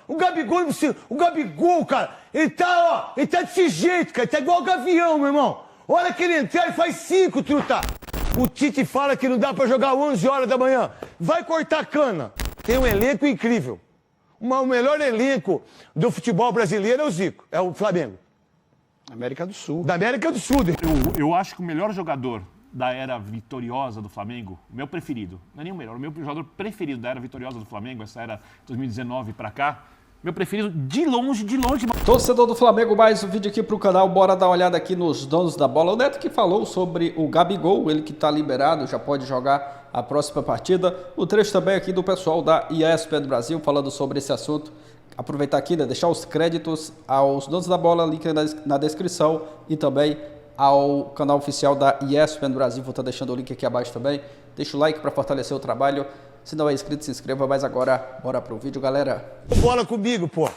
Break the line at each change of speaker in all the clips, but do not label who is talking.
O Gabigol, cara, ele tá desse jeito, cara. Ele tá igual o Gavião, meu irmão. Olha que ele entrar, ele faz 5, truta. O Tite fala que não dá pra jogar 11 horas da manhã. Vai cortar cana. Tem um elenco incrível. O melhor elenco do futebol brasileiro é o Zico, é o Flamengo.
América do Sul.
Da América do Sul.
Eu acho que o melhor jogador da era vitoriosa do Flamengo, meu preferido, não é nem o melhor, o meu jogador preferido da era vitoriosa do Flamengo, essa era 2019 pra cá, meu preferido de longe.
Torcedor do Flamengo, mais um vídeo aqui pro canal, bora dar uma olhada aqui nos donos da bola. O Neto que falou sobre o Gabigol, ele que tá liberado, já pode jogar a próxima partida. O trecho também aqui do pessoal da ESPN Brasil falando sobre esse assunto. Aproveitar aqui, né, deixar os créditos aos donos da bola, link na descrição e também ao canal oficial da ESPN Brasil. Vou estar deixando o link aqui abaixo também. Deixa o like para fortalecer o trabalho. Se não é inscrito, se inscreva. Mas agora, bora pro vídeo, galera.
Bola comigo, pô.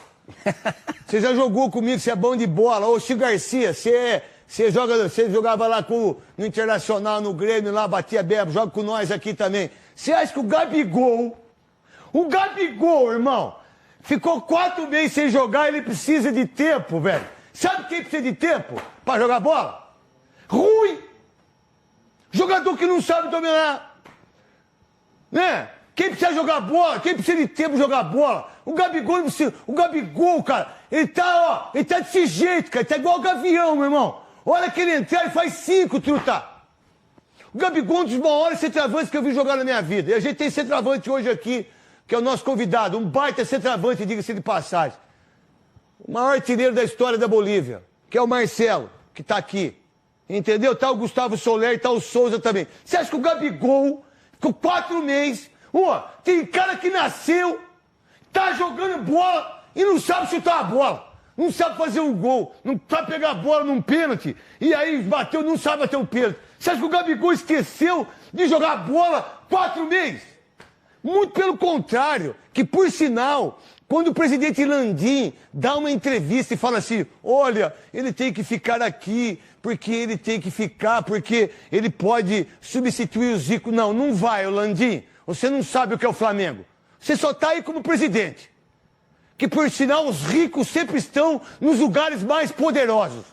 Você já jogou comigo, você é bom de bola. Ô, Chico Garcia, você jogava lá no Internacional, no Grêmio, lá, batia bebo, joga com nós aqui também. Você acha que o Gabigol, irmão, ficou 4 meses sem jogar, ele precisa de tempo, velho. Sabe quem precisa de tempo pra jogar bola? Ruim. Jogador que não sabe dominar. Né? Quem precisa jogar bola, quem precisa de tempo jogar bola. O Gabigol não precisa. O Gabigol, cara, ele tá desse jeito, cara. Ele tá igual o Gavião, meu irmão. Olha que ele entrar, ele faz 5, truta. O Gabigol é um dos maiores centroavantes que eu vi jogar na minha vida. E a gente tem centroavante hoje aqui, que é o nosso convidado. Um baita centroavante, diga-se de passagem. O maior artilheiro da história da Bolívia, que é o Marcelo, que tá aqui. Entendeu? Tá o Gustavo Soler e tá o Souza também. Você acha que o Gabigol ficou 4 meses? Tem cara que nasceu, tá jogando bola e não sabe chutar a bola. Não sabe fazer um gol, não sabe pegar a bola num pênalti. E aí bateu, não sabe bater um pênalti. Você acha que o Gabigol esqueceu de jogar bola 4 meses? Muito pelo contrário, que por sinal, quando o presidente Landim dá uma entrevista e fala assim, olha, ele tem que ficar aqui, porque ele tem que ficar, porque ele pode substituir o Zico. Não vai, Landim. Você não sabe o que é o Flamengo. Você só está aí como presidente. Que, por sinal, os ricos sempre estão nos lugares mais poderosos.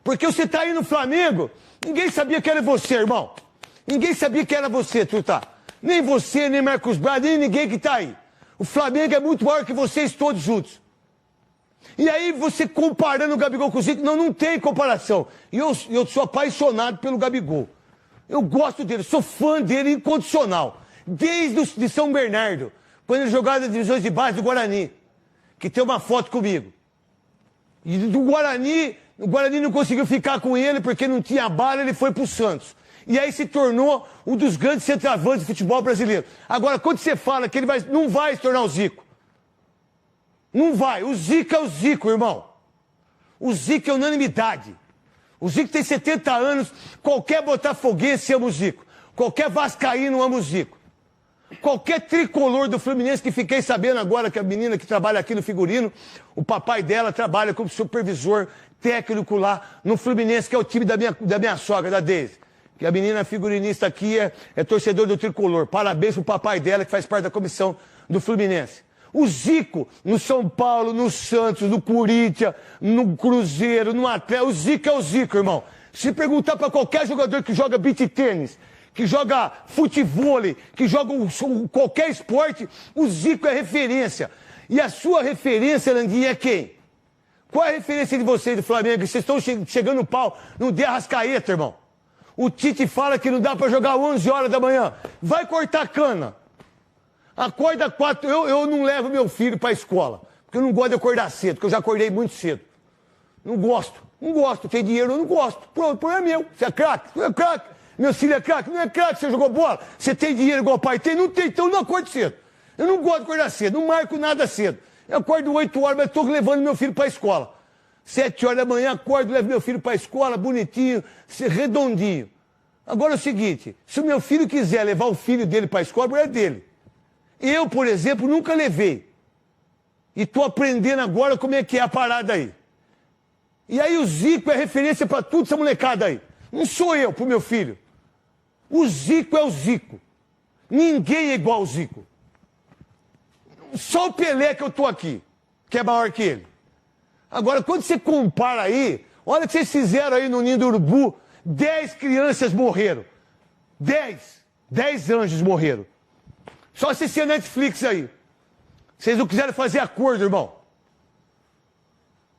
Porque você está aí no Flamengo, ninguém sabia que era você, irmão. Ninguém sabia que era você, truta. Nem você, nem Marcos Braz, nem ninguém que está aí. O Flamengo é muito maior que vocês todos juntos. E aí você comparando o Gabigol com o Zico, não tem comparação. E eu sou apaixonado pelo Gabigol. Eu gosto dele, sou fã dele incondicional. Desde de São Bernardo, quando ele jogava nas divisões de base do Guarani, que tem uma foto comigo. E do Guarani, o Guarani não conseguiu ficar com ele porque não tinha bala, ele foi pro Santos. E aí se tornou um dos grandes centroavantes do futebol brasileiro. Agora, quando você fala que ele não vai se tornar o Zico. Não vai. O Zico é o Zico, irmão. O Zico é unanimidade. O Zico tem 70 anos, qualquer botafoguense ama o Zico. Qualquer vascaíno ama o Zico. Qualquer tricolor do Fluminense, que fiquei sabendo agora que a menina que trabalha aqui no figurino, o papai dela trabalha como supervisor técnico lá no Fluminense, que é o time da minha sogra, da Deise. Que a menina figurinista aqui é torcedor do tricolor. Parabéns pro papai dela, que faz parte da comissão do Fluminense. O Zico, no São Paulo, no Santos, no Corinthians, no Cruzeiro, no Atlético, o Zico é o Zico, irmão. Se perguntar para qualquer jogador que joga beach tênis, que joga futebol, que joga qualquer esporte, o Zico é referência. E a sua referência, Landinha, é quem? Qual é a referência de vocês do Flamengo? Vocês estão chegando no pau, não dê Arrascaeta, irmão. O Tite fala que não dá para jogar 11 horas da manhã. Vai cortar cana. Acorda 4. Eu não levo meu filho para a escola, porque eu não gosto de acordar cedo, porque eu já acordei muito cedo. Não gosto. Tem dinheiro, eu não gosto. O problema é meu. Você é craque? Você é craque. Meu filho é craque? Não é craque, você jogou bola? Você tem dinheiro igual o pai tem? Não tem, então eu não acordo cedo. Eu não gosto de acordar cedo, não marco nada cedo. Eu acordo 8 horas, mas estou levando meu filho para a escola. 7 horas da manhã, acordo, levo meu filho para a escola, bonitinho, redondinho. Agora é o seguinte, se o meu filho quiser levar o filho dele para a escola, é dele. Eu, por exemplo, nunca levei. E estou aprendendo agora como é que é a parada aí. E aí o Zico é referência para tudo essa molecada aí. Não sou eu pro meu filho. O Zico é o Zico. Ninguém é igual ao Zico. Só o Pelé que eu tô aqui, que é maior que ele. Agora, quando você compara aí, olha o que vocês fizeram aí no Ninho do Urubu, 10 crianças morreram. 10 anjos morreram. Só assistir a Netflix aí. Vocês não quiseram fazer acordo, irmão.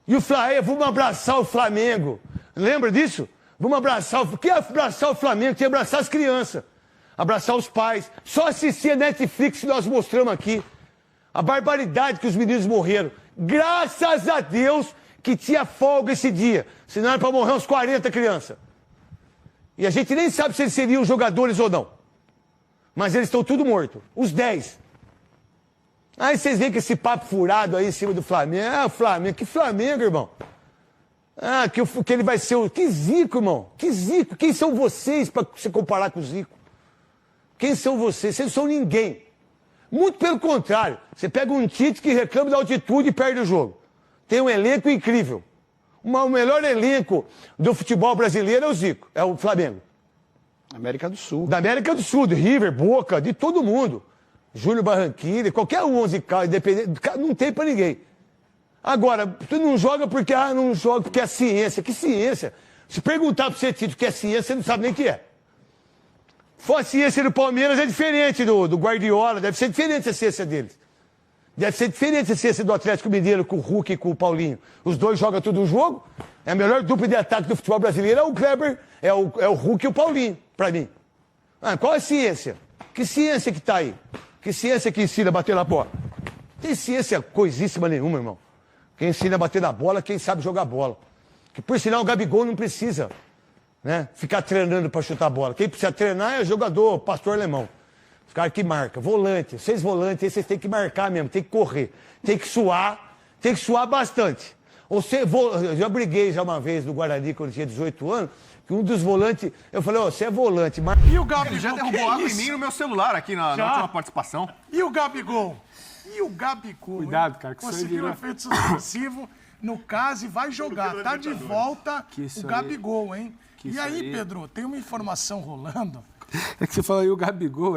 E o Flamengo, vamos abraçar o Flamengo. Lembra disso? Vamos abraçar o... Que é abraçar o Flamengo? Tem que abraçar as crianças. Abraçar os pais. Só assistir a Netflix que nós mostramos aqui. A barbaridade que os meninos morreram. Graças a Deus que tinha folga esse dia. Senão era para morrer uns 40 crianças. E a gente nem sabe se eles seriam jogadores ou não. Mas eles estão tudo mortos. Os 10. Aí vocês veem que esse papo furado aí em cima do Flamengo. Ah, Flamengo. Que Flamengo, irmão? Ah, que ele vai ser o... Que Zico, irmão. Que Zico. Quem são vocês para se comparar com o Zico? Quem são vocês? Vocês não são ninguém. Muito pelo contrário. Você pega um Tite que reclama da altitude e perde o jogo. Tem um elenco incrível. O melhor elenco do futebol brasileiro é o Zico. É o Flamengo.
América do Sul.
Da América do Sul, de River, Boca, de todo mundo. Júnior Barranquilla, qualquer 11 cara, independente, não tem pra ninguém. Agora, tu não joga porque, não joga porque é ciência. Que ciência? Se perguntar pra você, Tito, o que é ciência, você não sabe nem o que é. For a ciência do Palmeiras é diferente do Guardiola, deve ser diferente a ciência deles. Deve ser diferente a ciência do Atlético Mineiro com o Hulk e com o Paulinho. Os dois jogam todo o jogo. É a melhor dupla de ataque do futebol brasileiro é o Kleber, é o Hulk e o Paulinho, pra mim. Qual é a ciência? Que ciência que tá aí? Que ciência que ensina a bater na bola? Não tem ciência coisíssima nenhuma, irmão. Quem ensina a bater na bola, quem sabe jogar bola. Que por sinal o Gabigol não precisa, né, ficar treinando para chutar a bola. Quem precisa treinar é o jogador, pastor alemão. Os caras que marcam. Volante, 6 volantes, aí vocês têm que marcar mesmo, tem que correr. Tem que suar bastante. Eu já briguei já uma vez no Guarani, quando eu tinha 18 anos, que um dos volantes, eu falei, você é volante, mas...
E o Gabigol? Já derrubou água em mim no meu celular aqui na última participação.
E o Gabigol?
Cuidado, cara, que
conseguiu um efeito suspensivo no caso e vai jogar. Tá de volta o Gabigol, hein? E aí, Pedro, tem uma informação rolando.
É que você falou aí o Gabigol,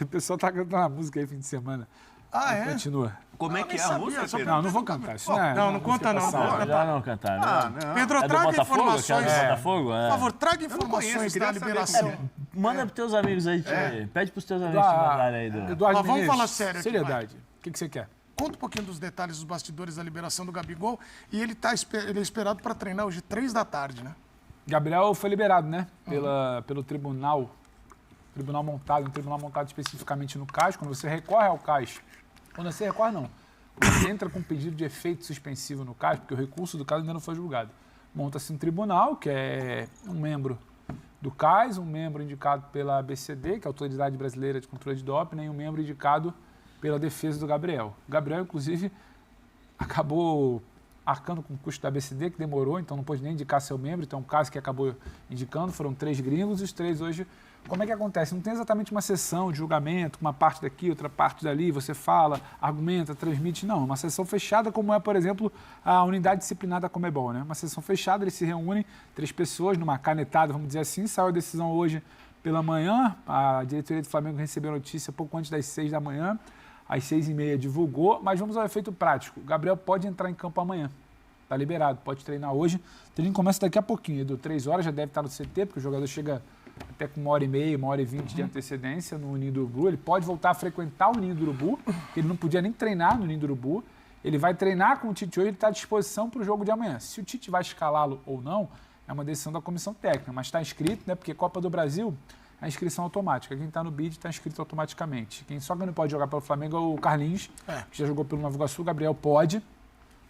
o pessoal tá cantando uma música aí fim de semana.
Ah, é?
Continua.
Como é que é a música, Pedro?
Não vou cantar. Isso
não conta não.
Já não cantar, né?
Pedro, traga informações.
Botafogo?
Por favor, traga informações da liberação.
Manda pros teus amigos aí, pede pros teus amigos te mandarem aí.
Eduardo
vamos falar sério aqui,
seriedade. O que você quer?
Conta um pouquinho dos detalhes dos bastidores da liberação do Gabigol. E ele é esperado para treinar hoje, 3 da tarde, né?
Gabriel foi liberado, né? Pelo tribunal montado, um tribunal montado especificamente no CAS. Quando você recorre ao CAS, quando você recorre, não. Você entra com pedido de efeito suspensivo no CAS, porque o recurso do caso ainda não foi julgado. Monta-se um tribunal, que é um membro do CAS, um membro indicado pela ABCD, que é a Autoridade Brasileira de Controle de Doping, e um membro indicado pela defesa do Gabriel. O Gabriel, inclusive, acabou arcando com o custo da ABCD, que demorou, então não pôde nem indicar seu membro, então é um caso que acabou indicando, foram 3 gringos, e os 3 hoje... Como é que acontece? Não tem exatamente uma sessão de julgamento, uma parte daqui, outra parte dali, você fala, argumenta, transmite, não. Uma sessão fechada, como é, por exemplo, a unidade disciplinar da Conmebol, né? Uma sessão fechada, eles se reúnem, 3 pessoas, numa canetada, vamos dizer assim, saiu a decisão hoje pela manhã, a diretoria do Flamengo recebeu a notícia pouco antes das 6 da manhã, às 6h30 divulgou, mas vamos ao efeito prático. O Gabriel pode entrar em campo amanhã. Está liberado, pode treinar hoje. O treino começa daqui a pouquinho, Edu, 3 horas, já deve estar no CT, porque o jogador chega até com 1h30, 1h20 de antecedência no Ninho do Urubu. Ele pode voltar a frequentar o Ninho do Urubu, ele não podia nem treinar no Ninho do Urubu. Ele vai treinar com o Tite hoje, ele está à disposição para o jogo de amanhã. Se o Tite vai escalá-lo ou não, é uma decisão da comissão técnica, mas está inscrito, né? Porque Copa do Brasil, a inscrição automática. Quem está no BID está inscrito automaticamente. Só quem não pode jogar pelo Flamengo é o Carlinhos, que já jogou pelo Nova Iguaçu. O Gabriel pode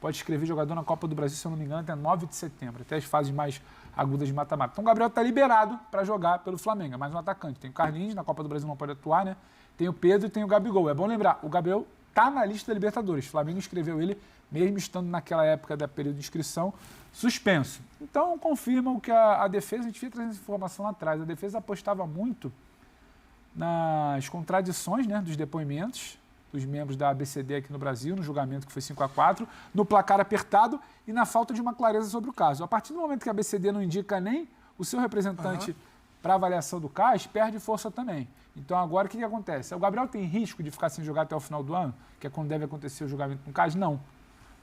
inscrever jogador na Copa do Brasil, se eu não me engano, até 9 de setembro, até as fases mais agudas de mata-mata. Então o Gabriel está liberado para jogar pelo Flamengo, é mais um atacante. Tem o Carlinhos, na Copa do Brasil não pode atuar, né? Tem o Pedro e tem o Gabigol. É bom lembrar, o Gabriel está na lista da Libertadores. O Flamengo inscreveu ele, mesmo estando naquela época da período de inscrição, suspenso. Então confirmam que a defesa, a gente vinha trazendo essa informação lá atrás, a defesa apostava muito nas contradições, né, dos depoimentos dos membros da ABCD aqui no Brasil, no julgamento que foi 5-4, no placar apertado e na falta de uma clareza sobre o caso. A partir do momento que a ABCD não indica nem o seu representante para a avaliação do CAS, perde força também. Então agora o que acontece? O Gabriel tem risco de ficar sem jogar até o final do ano, que é quando deve acontecer o julgamento no CAS? Não.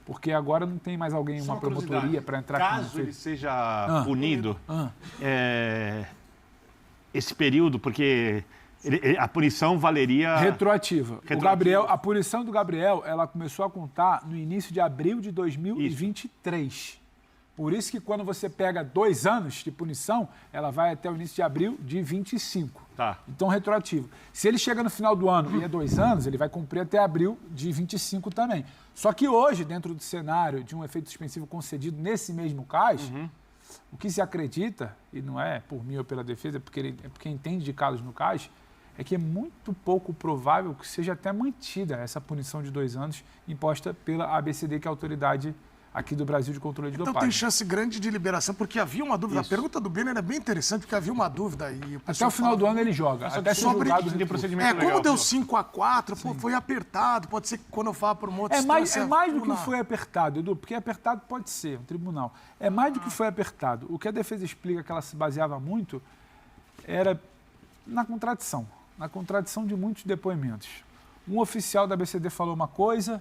Porque agora não tem mais alguém, uma promotoria para entrar...
Caso ele seja punido, esse período, porque a punição valeria...
Retroativa. O Gabriel, a punição do Gabriel, ela começou a contar no início de abril de 2023. Por isso que quando você pega 2 anos de punição, ela vai até o início de abril de 25.
Tá.
Então, retroativo. Se ele chega no final do ano e é 2 anos, ele vai cumprir até abril de 25 também. Só que hoje, dentro do cenário de um efeito suspensivo concedido nesse mesmo caso, o que se acredita, e não é por mim ou pela defesa, é porque entende de casos no caso, é que é muito pouco provável que seja até mantida essa punição de 2 anos imposta pela ABCD, que é a autoridade aqui do Brasil de controle de dopagem.
Então tem chance grande de liberação, porque havia uma dúvida.
Isso.
A pergunta do Brenner é bem interessante, porque havia uma dúvida.
Até o final do ano ele joga. Até ser julgado
de procedimento legal.
Como deu 5-4, foi apertado. Pode ser que quando eu falo para uma outra
é mais do que foi apertado, Edu, porque apertado pode ser, um tribunal. É mais do que foi apertado. O que a defesa explica que ela se baseava muito era na contradição de muitos depoimentos. Um oficial da ABCD falou uma coisa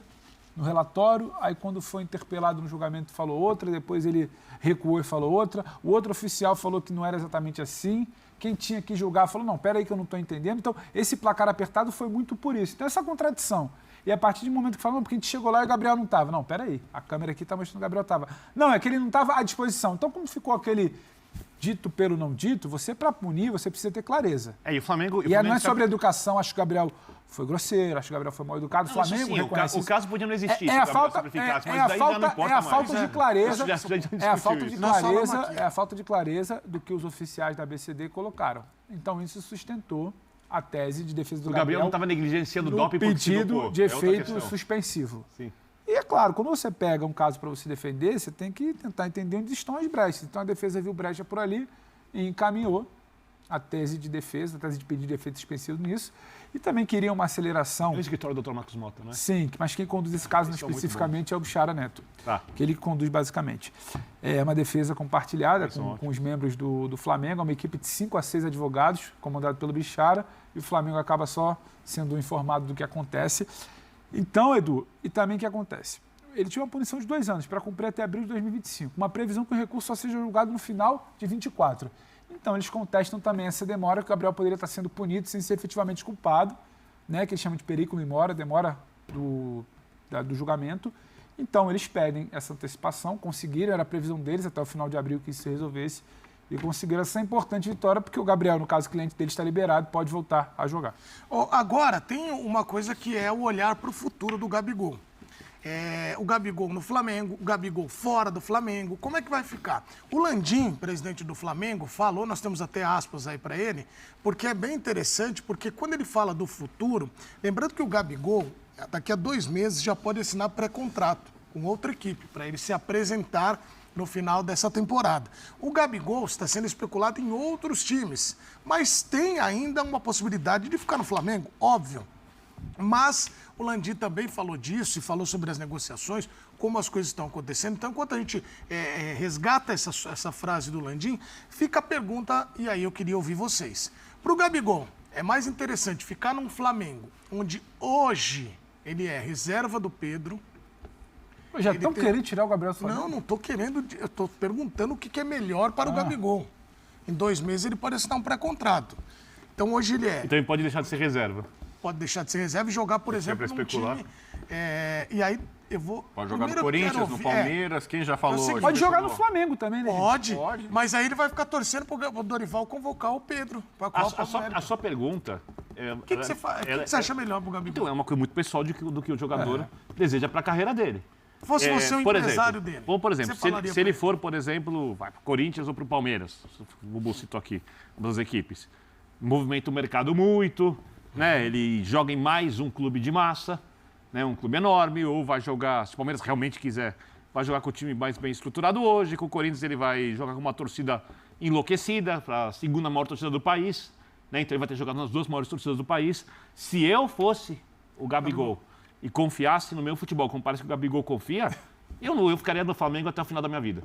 no relatório, aí quando foi interpelado no julgamento falou outra, depois ele recuou e falou outra, o outro oficial falou que não era exatamente assim, quem tinha que julgar falou, não, peraí que eu não estou entendendo. Então, esse placar apertado foi muito por isso. Então, essa contradição. E a partir do momento que falou, porque a gente chegou lá e o Gabriel não estava. Não, peraí, a câmera aqui está mostrando que o Gabriel estava. Não, é que ele não estava à disposição. Então, como ficou aquele dito pelo não dito, você, para punir, você precisa ter clareza.
E o Flamengo...
E não é sobre educação, acho que o Gabriel foi grosseiro, acho que o Gabriel foi mal educado. O Flamengo
sim,
reconhece
o caso podia não existir.
É a falta de clareza. É a falta de clareza do que os oficiais da ABCD colocaram. Então isso sustentou a tese de defesa do Gabriel.
Não estava negligenciando o doping
porque pedido de efeito suspensivo.
Sim.
E é claro, quando você pega um caso para você defender, você tem que tentar entender onde estão as brechas. Então a defesa viu brecha por ali e encaminhou a tese de defesa, a tese de pedido de efeito suspensivo nisso. E também queria uma aceleração...
É o escritório do Dr. Marcos Mota, né?
Sim, mas quem conduz esse caso especificamente é o Bichara Neto, que ele conduz basicamente. É uma defesa compartilhada com os membros do Flamengo, é uma equipe de 5 a 6 advogados, comandado pelo Bichara, e o Flamengo acaba só sendo informado do que acontece. Então, Edu, e também o que acontece? Ele tinha uma punição de 2 anos para cumprir até abril de 2025, uma previsão que o recurso só seja julgado no final de 24. Então, eles contestam também essa demora, que o Gabriel poderia estar sendo punido sem ser efetivamente culpado, né, que eles chamam de periculum in mora, demora do julgamento. Então, eles pedem essa antecipação, conseguiram, era a previsão deles até o final de abril que isso se resolvesse, e conseguiram essa importante vitória, porque o Gabriel, no caso, o cliente dele está liberado, pode voltar a jogar.
Agora, tem uma coisa que é o olhar para o futuro do Gabigol. O Gabigol no Flamengo, o Gabigol fora do Flamengo, como é que vai ficar? O Landim, presidente do Flamengo, falou, nós temos até aspas aí para ele, porque é bem interessante, porque quando ele fala do futuro, lembrando que o Gabigol, daqui a 2 meses, já pode assinar pré-contrato com outra equipe, para ele se apresentar no final dessa temporada. O Gabigol está sendo especulado em outros times, mas tem ainda uma possibilidade de ficar no Flamengo, óbvio. Mas o Landim também falou disso e falou sobre as negociações, como as coisas estão acontecendo. Então, enquanto a gente resgata essa frase do Landim, fica a pergunta, e aí eu queria ouvir vocês. Para o Gabigol, é mais interessante ficar num Flamengo, onde hoje ele é reserva do Pedro.
Já estão querendo tirar o Gabriel do Flamengo?
Não estou querendo, eu estou perguntando o que é melhor para o Gabigol. Em 2 meses ele pode assinar um pré-contrato. Então hoje ele é...
Então ele pode deixar de ser reserva.
Pode deixar de ser reserva e jogar, por exemplo, num time... E aí eu vou...
Pode jogar no Corinthians, no Palmeiras, quem já falou hoje?
Pode jogar no Flamengo também, né?
Pode, mas aí ele vai ficar torcendo para o Dorival convocar o Pedro.
A sua pergunta...
O que você acha melhor para o Gabigol?
Então, é uma coisa muito pessoal do que o jogador deseja para a carreira dele.
Fosse você um empresário dele.
Ou, por exemplo, se ele for, por exemplo, vai para o Corinthians ou para o Palmeiras, o citou aqui, uma das equipes, movimenta o mercado muito, né? Ele joga em mais um clube de massa, né? Um clube enorme, ou vai jogar, se o Palmeiras realmente quiser, vai jogar com o time mais bem estruturado hoje, com o Corinthians ele vai jogar com uma torcida enlouquecida, a 2ª maior torcida do país, né? Então ele vai ter jogado nas 2 maiores torcidas do país. Se eu fosse o Gabigol e confiasse no meu futebol, como parece que o Gabigol confia, eu ficaria no Flamengo até o final da minha vida.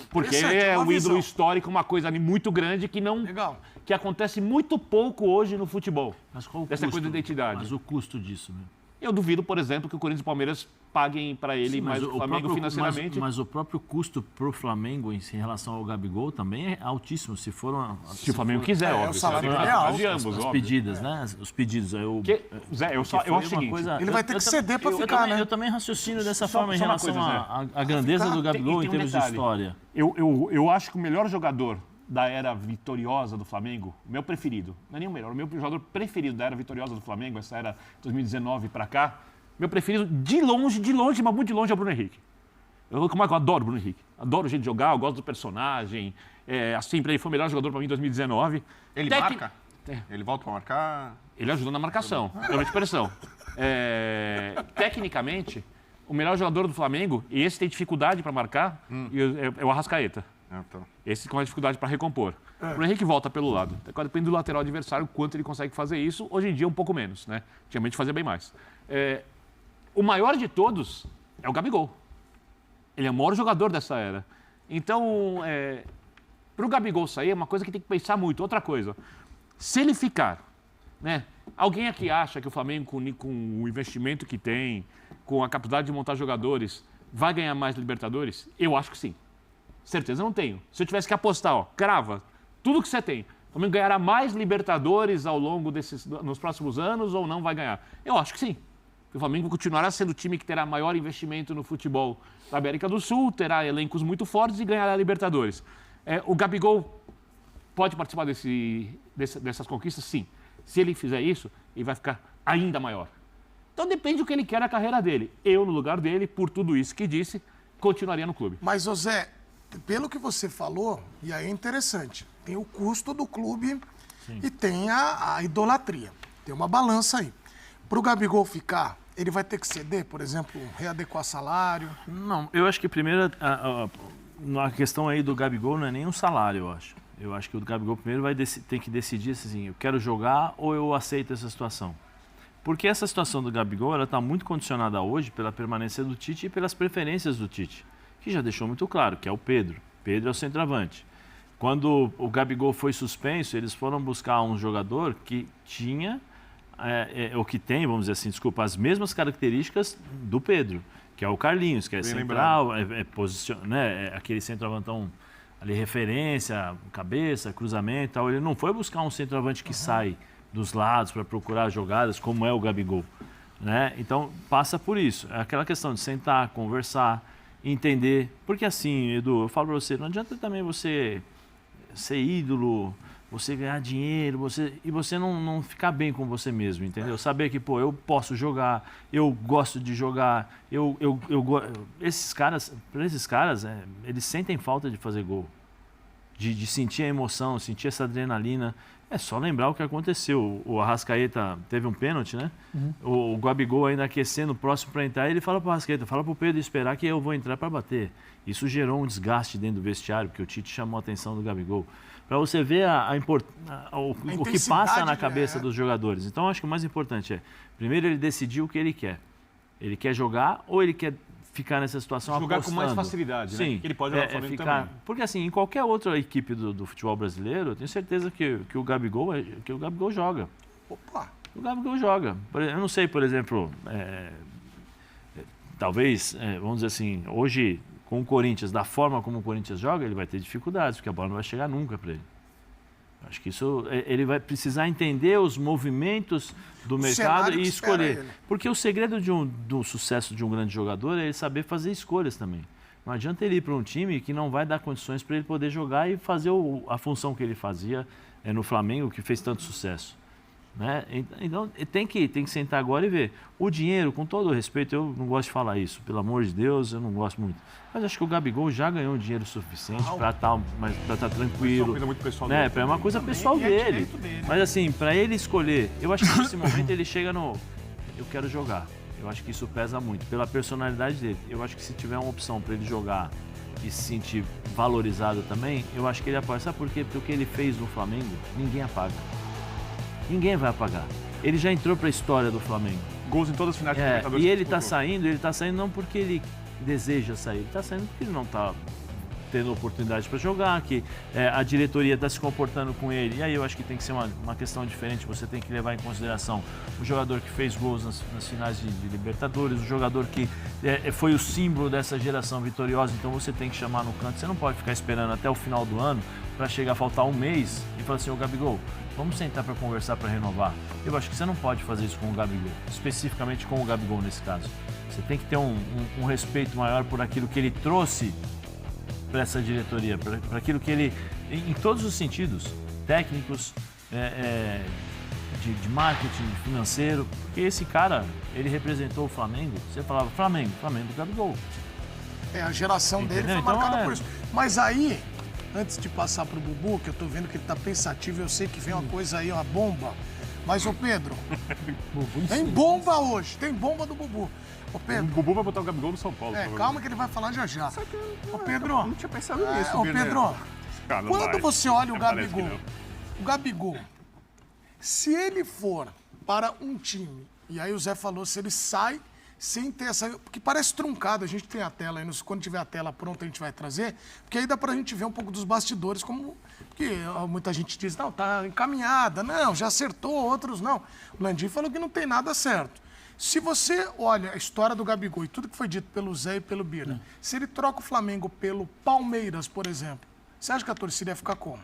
Porque
Interessante,
é
uma
um ídolo
visão.
histórico, uma coisa ali muito grande que não...
Legal.
Que acontece muito pouco hoje no futebol.
Mas qual o
Dessa
custo?
coisa de identidade.
Mas o custo disso, né?
Eu duvido, por exemplo, que o Corinthians e o Palmeiras paguem para ele mais o Flamengo financeiramente.
Mas o próprio custo para o Flamengo em relação ao Gabigol também é altíssimo. Se
o Flamengo quiser, óbvio.
o salário
se for
dele é alto.
de ambos,
As
óbvio.
pedidas, né? Os pedidos.
Zé, eu acho o seguinte...
Ele vai ter que ceder pra ficar,
também,
né?
Eu também raciocino dessa
Só-
forma em
só uma
relação
coisa,
à grandeza do Gabigol
Tem
em
um
termos de
detalhe.
história.
Eu acho que o melhor jogador da era vitoriosa do Flamengo, meu preferido, não é nem o melhor, o meu jogador preferido da era vitoriosa do Flamengo, essa era 2019 para cá, meu preferido de longe, mas muito de longe é o Bruno Henrique. Eu adoro o Bruno Henrique. Adoro o jeito de jogar, eu gosto do personagem. Assim, ele foi o melhor jogador para mim em 2019.
Ele marca? Ele volta pra marcar?
Ele ajudou na marcação, realmente pressão. Tecnicamente, o melhor jogador do Flamengo, e esse tem dificuldade para marcar, é o Arrascaeta.
Então.
Esse com mais dificuldade para recompor. O Bruno Henrique volta pelo lado. Agora depende do lateral adversário, quanto ele consegue fazer isso. Hoje em dia, um pouco menos, né? Antigamente fazia bem mais. O maior de todos é o Gabigol. Ele é o maior jogador dessa era. Então, para o Gabigol sair, é uma coisa que tem que pensar muito. Outra coisa, se ele ficar, né? Alguém aqui acha que o Flamengo, com o investimento que tem, com a capacidade de montar jogadores, vai ganhar mais Libertadores? Eu acho que sim. Certeza não tenho. Se eu tivesse que apostar, crava, tudo que você tem. O Flamengo ganhará mais Libertadores ao longo nos próximos anos ou não vai ganhar? Eu acho que sim. O Flamengo continuará sendo o time que terá maior investimento no futebol da América do Sul, terá elencos muito fortes e ganhará Libertadores. O Gabigol pode participar dessas conquistas? Sim. Se ele fizer isso, ele vai ficar ainda maior. Então depende do que ele quer na carreira dele. Eu, no lugar dele, por tudo isso que disse, continuaria no clube.
Mas, ô Zé, pelo que você falou, e aí é interessante, tem o custo do clube e tem a idolatria. Tem uma balança aí. Para o Gabigol ficar, ele vai ter que ceder, por exemplo, readequar salário?
Não, eu acho que primeiro a questão aí do Gabigol não é nem um salário, eu acho. Eu acho que o Gabigol primeiro vai ter que decidir assim, eu quero jogar ou eu aceito essa situação. Porque essa situação do Gabigol, ela está muito condicionada hoje pela permanência do Tite e pelas preferências do Tite, que já deixou muito claro, que é o Pedro. Pedro é o centroavante. Quando o Gabigol foi suspenso, eles foram buscar um jogador que tinha, ou que tem, vamos dizer assim, desculpa, as mesmas características do Pedro, que é o Carlinhos, que é
Bem
central, aquele centroavantão ali, referência, cabeça, cruzamento e tal. Ele não foi buscar um centroavante que sai dos lados para procurar jogadas, como é o Gabigol, né? Então, passa por isso. É aquela questão de sentar, conversar, entender. Porque assim, Edu, eu falo para você, não adianta também você ser ídolo, você ganhar dinheiro, e você não ficar bem com você mesmo, entendeu? Saber que, pô, eu posso jogar, eu gosto de jogar, esses caras, eles sentem falta de fazer gol, de sentir a emoção, sentir essa adrenalina. É só lembrar o que aconteceu. O Arrascaeta teve um pênalti, né? O Gabigol ainda aquecendo, próximo para entrar, ele fala para o Arrascaeta, fala para o Pedro esperar que eu vou entrar para bater. Isso gerou um desgaste dentro do vestiário, porque o Tite chamou a atenção do Gabigol. Para você ver o que passa na cabeça dos jogadores. Então, acho que o mais importante primeiro, ele decidir o que ele quer. Ele quer jogar ou ele quer ficar nessa situação
Jogar
apostando?
com mais facilidade, né?
Sim,
Ele pode jogar no Flamengo também.
Porque assim, em qualquer outra equipe do futebol brasileiro, eu tenho certeza que o Gabigol joga.
Opa!
O Gabigol joga. Eu não sei, por exemplo, talvez, vamos dizer assim, hoje com o Corinthians, da forma como o Corinthians joga, ele vai ter dificuldades, porque a bola não vai chegar nunca para ele. Acho que isso, ele vai precisar entender os movimentos do mercado e escolher. Porque o segredo do sucesso de um grande jogador é ele saber fazer escolhas também. Não adianta ele ir para um time que não vai dar condições para ele poder jogar e fazer a função que ele fazia no Flamengo, que fez tanto sucesso. Né? Então, tem que sentar agora e ver. O dinheiro, com todo o respeito, eu não gosto de falar isso, pelo amor de Deus, eu não gosto muito. Mas acho que o Gabigol já ganhou dinheiro suficiente para estar tranquilo. É uma coisa muito pessoal dele. É uma coisa pessoal dele. Mas assim, para ele escolher, eu acho que nesse momento ele chega no eu quero jogar. Eu acho que isso pesa muito, pela personalidade dele. Eu acho que se tiver uma opção para ele jogar e se sentir valorizado também, eu acho que ele apaga. Sabe por quê? Porque o que ele fez no Flamengo, ninguém apaga. Ninguém vai apagar. Ele já entrou para a história do Flamengo.
Gols em todas as finais de Libertadores.
E ele está saindo não porque ele deseja sair, ele está saindo porque ele não está tendo oportunidade para jogar, que a diretoria está se comportando com ele. E aí eu acho que tem que ser uma questão diferente. Você tem que levar em consideração o jogador que fez gols nas finais de Libertadores, o jogador que foi o símbolo dessa geração vitoriosa. Então você tem que chamar no canto. Você não pode ficar esperando até o final do ano para chegar a faltar um mês e falar assim, ô Gabigol, vamos sentar para conversar, para renovar. Eu acho que você não pode fazer isso com o Gabigol, especificamente com o Gabigol nesse caso. Você tem que ter um respeito maior por aquilo que ele trouxe para essa diretoria, para aquilo que ele, em todos os sentidos, técnicos, de marketing, financeiro, porque esse cara, ele representou o Flamengo. Você falava Flamengo do Gabigol.
A geração dele foi
Então,
marcada por isso. Mas aí, antes de passar pro Bubu, que eu tô vendo que ele tá pensativo, eu sei que vem uma coisa aí, uma bomba. Mas, ô Pedro, tem bomba hoje, tem bomba do Bubu. Ô
O
Pedro,
Bubu vai botar o Gabigol no São Paulo.
calma que ele vai falar já já. Ô Pedro,
Não tinha pensado nisso,
ô
Birner.
Pedro,
Cara, não
quando
vai.
você olha o
Parece que
Gabigol,
não.
o Gabigol, se ele for para um time, e aí o Zé falou, se ele sai sem ter essa... Porque parece truncado, a gente tem a tela aí, quando tiver a tela pronta a gente vai trazer, porque aí dá pra gente ver um pouco dos bastidores, como... Porque muita gente diz, não, tá encaminhada, não, já acertou, outros não. O Landim falou que não tem nada certo. Se você olha a história do Gabigol e tudo que foi dito pelo Zé e pelo Bira, se ele troca o Flamengo pelo Palmeiras, por exemplo, você acha que a torcida ia ficar como?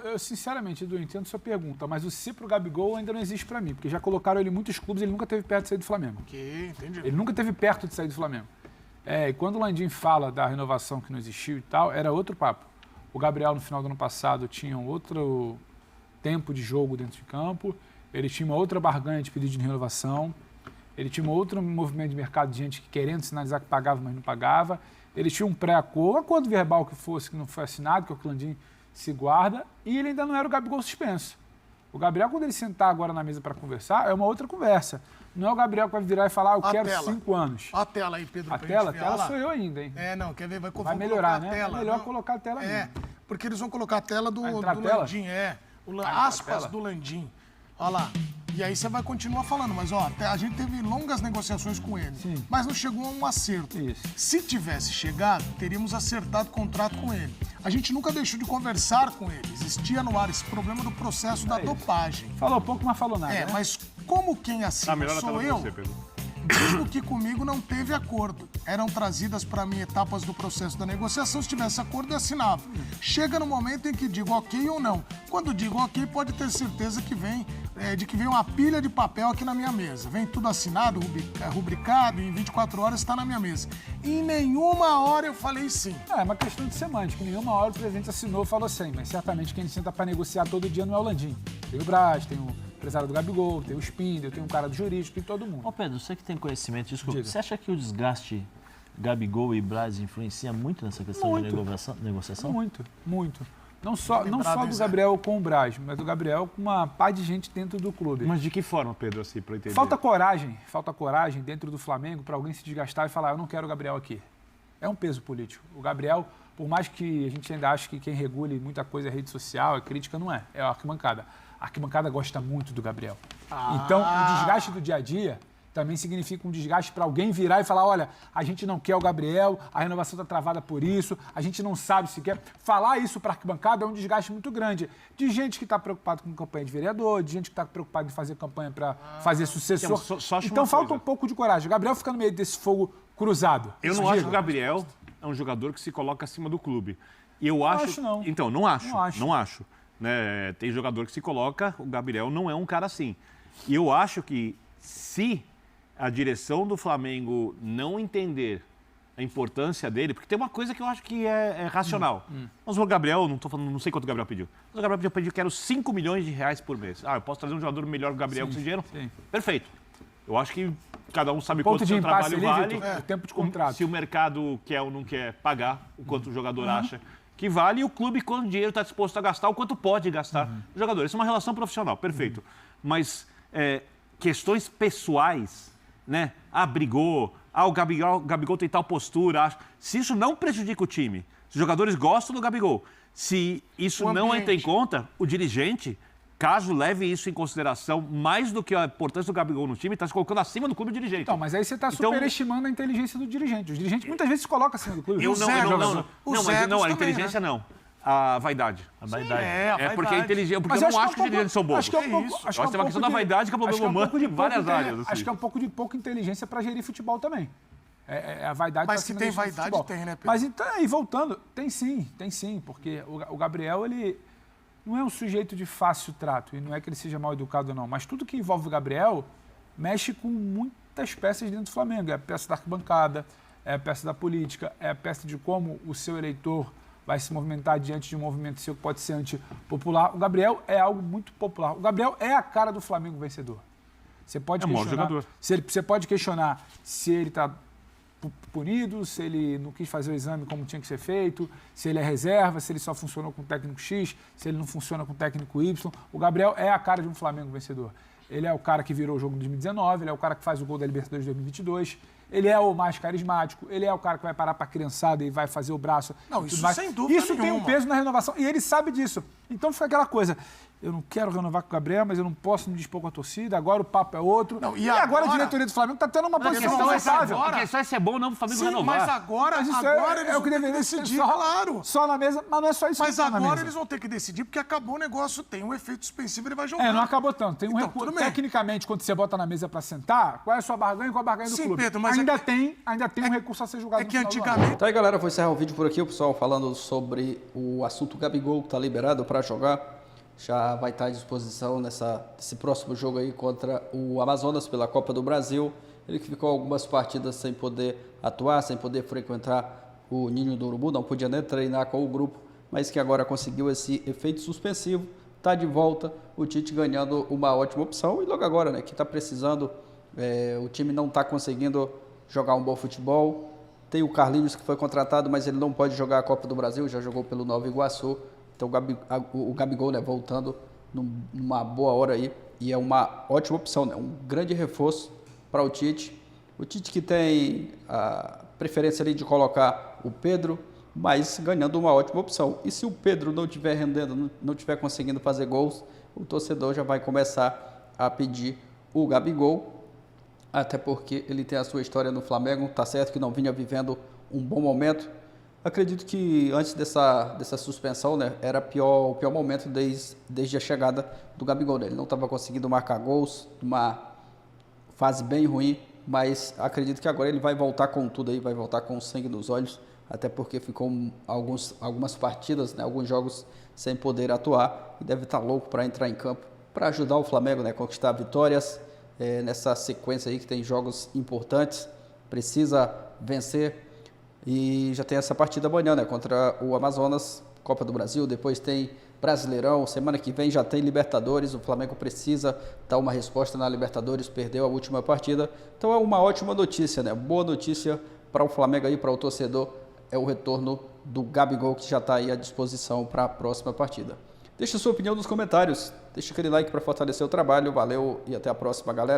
Eu sinceramente, Edu, eu entendo sua pergunta, mas o C pro Gabigol ainda não existe pra mim, porque já colocaram ele em muitos clubes, ele nunca teve perto de sair do Flamengo.
Ok, entendi.
Ele nunca teve perto de sair do Flamengo. E quando o Landim fala da renovação que não existiu e tal, era outro papo. O Gabriel, no final do ano passado, tinha um outro tempo de jogo dentro de campo, ele tinha uma outra barganha de pedido de renovação, ele tinha um outro movimento de mercado de gente querendo sinalizar que pagava, mas não pagava, ele tinha um pré-acordo, acordo verbal que fosse, que não foi assinado, que é o que o Landim se guarda, e ele ainda não era o Gabigol suspenso. O Gabriel, quando ele sentar agora na mesa para conversar, é uma outra conversa. Não é o Gabriel que vai virar e falar, eu quero 5 anos.
A tela aí, Pedro.
A
pra
tela? A
gente ver.
tela
Olha lá.
sou eu ainda, hein?
Não, quer ver?
Vai melhorar, né?
Tela,
É melhor
não.
colocar a tela mesmo.
Porque eles vão colocar a tela do
entrar a tela?
Landim,
entrar a
aspas
tela?
do Landim. Olha lá. E aí você vai continuar falando, mas ó, a gente teve longas negociações com ele, mas não chegou a um acerto.
Isso.
Se tivesse chegado, teríamos acertado o contrato com ele. A gente nunca deixou de conversar com ele. Existia no ar esse problema do processo da dopagem.
Falou pouco, mas falou nada, né?
Mas como quem assina
Melhor a tela
sou
pra
eu,
você, Pedro.
digo que comigo não teve acordo. Eram trazidas para mim etapas do processo da negociação. Se tivesse acordo, eu assinava. Chega no momento em que digo ok ou não. Quando digo ok, pode ter certeza que vem uma pilha de papel aqui na minha mesa. Vem tudo assinado, rubricado, e em 24 horas está na minha mesa. Em nenhuma hora eu falei sim.
É uma questão de semântica. Em nenhuma hora o presidente assinou e falou sim, mas certamente quem senta para negociar todo dia não é o Landim. Tem o Braz, tem o empresário do Gabigol, tem o Spindel, tem um cara do jurídico, tem todo mundo.
Ô Pedro, você que tem conhecimento disso,
Diga.
você acha que o desgaste Gabigol e Braz influencia muito nessa questão
Muito.
de negociação?
Muito, muito. Não só
Lembrado,
do
Zé.
Gabriel com o Braz, mas do Gabriel com uma pá de gente dentro do clube.
Mas de que forma, Pedro, assim, pra eu entender?
Falta coragem dentro do Flamengo para alguém se desgastar e falar, eu não quero o Gabriel aqui. É um peso político. O Gabriel, por mais que a gente ainda ache que quem regule muita coisa é rede social, é crítica, não é. É a arquibancada. A arquibancada gosta muito do Gabriel. Então, o desgaste do dia a dia também significa um desgaste para alguém virar e falar, olha, a gente não quer o Gabriel, a renovação está travada por isso, a gente não sabe se quer. Falar isso para a arquibancada é um desgaste muito grande. De gente que está preocupado com campanha de vereador, de gente que está preocupada em fazer campanha para fazer sucessor.
Só acho
Então
uma
falta
coisa.
um pouco de coragem. O Gabriel fica no meio desse fogo cruzado.
Eu não acho que o Gabriel é um jogador que se coloca acima do clube. E eu acho...
não.
Então, não acho.
Não acho.
Não acho. Né? Tem jogador que se coloca, o Gabriel não é um cara assim. E eu acho que se a direção do Flamengo não entender a importância dele, porque tem uma coisa que eu acho que é racional. Mas o Gabriel, não sei quanto o Gabriel pediu. Mas o Gabriel pediu que era 5 milhões de reais por mês. Eu posso trazer um jogador melhor que o Gabriel com esse dinheiro?
sim.
Perfeito. Eu acho que cada um sabe
Ponto
quanto o
de
seu
impasse
trabalho
ali,
vale.
Vitor, o tempo de contrato.
Se o mercado quer ou não quer pagar o quanto o jogador acha que vale, e o clube, quando o dinheiro está disposto a gastar, o quanto pode gastar o jogador. Isso é uma relação profissional, perfeito. Mas questões pessoais, né? Brigou, o Gabigol tem tal postura. Se isso não prejudica o time, se os jogadores gostam do Gabigol, se isso
O
não
ambiente.
entra em conta, o dirigente caso leve isso em consideração, mais do que a importância do Gabigol no time, está se colocando acima do clube dirigente.
Então, mas aí você está superestimando a inteligência do dirigente. Os dirigentes muitas vezes se colocam acima do clube.
Não, a inteligência não. A vaidade.
A vaidade.
Porque a inteligência. Porque eu não acho que os dirigentes são bobos.
Acho que é um pouco.
Eu acho que tem uma questão da vaidade que é um problema humano em várias áreas.
Acho que é um pouco de pouca inteligência para gerir futebol também. A vaidade.
Mas se tem vaidade, tem, né, Pedro?
Mas então, aí voltando, tem sim, porque o Gabriel, ele não é um sujeito de fácil trato, e não é que ele seja mal educado, não, mas tudo que envolve o Gabriel mexe com muitas peças dentro do Flamengo. É a peça da arquibancada, é a peça da política, é a peça de como o seu eleitor vai se movimentar diante de um movimento seu que pode ser antipopular. O Gabriel é algo muito popular. O Gabriel é a cara do Flamengo vencedor. Você pode você pode questionar se ele está punido, se ele não quis fazer o exame como tinha que ser feito, se ele é reserva, se ele só funcionou com o técnico X, se ele não funciona com o técnico Y. O Gabriel é a cara de um Flamengo vencedor. Ele é o cara que virou o jogo em 2019, ele é o cara que faz o gol da Libertadores de 2022, ele é o mais carismático, ele é o cara que vai parar para a criançada e vai fazer o braço.
Não, isso sem dúvida
Isso tem um peso na renovação e ele sabe disso. Então fica aquela coisa, eu não quero renovar com o Gabriel, mas eu não posso me dispor com a torcida, agora o papo é outro. Não, e agora a diretoria do Flamengo está tendo uma posição confortável.
A questão é se é bom ou não para o Flamengo renovar.
Mas agora eles vão ter que decidir, claro.
Só na mesa, mas não é só isso.
Mas agora eles vão ter que decidir, porque acabou o negócio, tem um efeito suspensivo, ele vai jogar.
Não acabou tanto. Tem um recurso. Tecnicamente, quando você bota na mesa para sentar, qual é a sua barganha e qual a barganha do clube?
Pedro, mas
ainda tem um recurso a ser julgado no final
antigamente...
Então aí, galera, vou encerrar o vídeo por aqui, o pessoal falando sobre o assunto Gabigol, que está liberado para jogar. Já vai estar à disposição nesse próximo jogo aí contra o Amazonas pela Copa do Brasil. Ele que ficou algumas partidas sem poder atuar, sem poder frequentar o Ninho do Urubu, não podia nem treinar com o grupo, mas que agora conseguiu esse efeito suspensivo, está de volta, o Tite ganhando uma ótima opção. E logo agora, né, que está precisando, o time não está conseguindo jogar um bom futebol. Tem o Carlinhos que foi contratado, mas ele não pode jogar a Copa do Brasil, já jogou pelo Nova Iguaçu. Então o Gabigol, né, voltando numa boa hora aí, e é uma ótima opção, né, um grande reforço para o Tite. O Tite que tem a preferência ali de colocar o Pedro, mas ganhando uma ótima opção. E se o Pedro não estiver rendendo, não estiver conseguindo fazer gols, o torcedor já vai começar a pedir o Gabigol, até porque ele tem a sua história no Flamengo, tá certo que não vinha vivendo um bom momento. Acredito que antes dessa suspensão, né, era o pior momento desde a chegada do Gabigol. Né? Ele não estava conseguindo marcar gols, uma fase bem ruim, mas acredito que agora ele vai voltar com tudo aí, vai voltar com sangue nos olhos, até porque ficou algumas partidas, né, alguns jogos sem poder atuar, e deve estar louco para entrar em campo, para ajudar o Flamengo, né, a conquistar vitórias nessa sequência aí que tem jogos importantes, precisa vencer. E já tem essa partida amanhã, né, contra o Amazonas, Copa do Brasil, depois tem Brasileirão, semana que vem já tem Libertadores, o Flamengo precisa dar uma resposta na Libertadores, perdeu a última partida, então é uma ótima notícia, né, boa notícia para o Flamengo aí, para o torcedor, é o retorno do Gabigol, que já está aí à disposição para a próxima partida. Deixe sua opinião nos comentários, deixe aquele like para fortalecer o trabalho, valeu e até a próxima, galera.